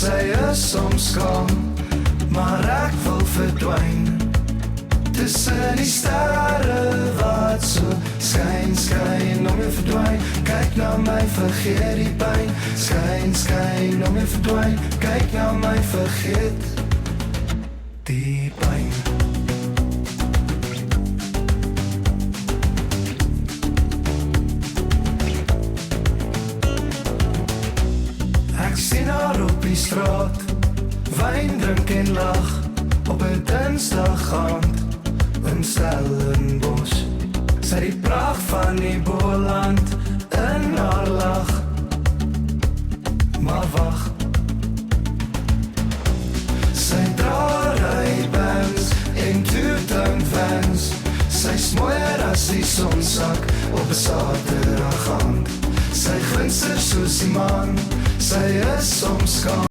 Sy is soms skaam, maar ek wil verdwyn tussen die sterre wat so skyn, skyn om jy verdwyn. Kyk na my, vergeet die pyn. Skyn, skyn om jy verdwyn. Kyk na my, vergeet die pyn. Ek sien haar op die straat, wyn drink en lag, op 'n Dinsdag aand in Stellenbosch. Sy die pracht van die Boland in haar lach. Maar wacht, sy dra Ray-Bans en two-tone Vans. Sy smoor as die sonsak op 'n Saterdag aand. Sy glinster soos die maan, sy is soms skaam.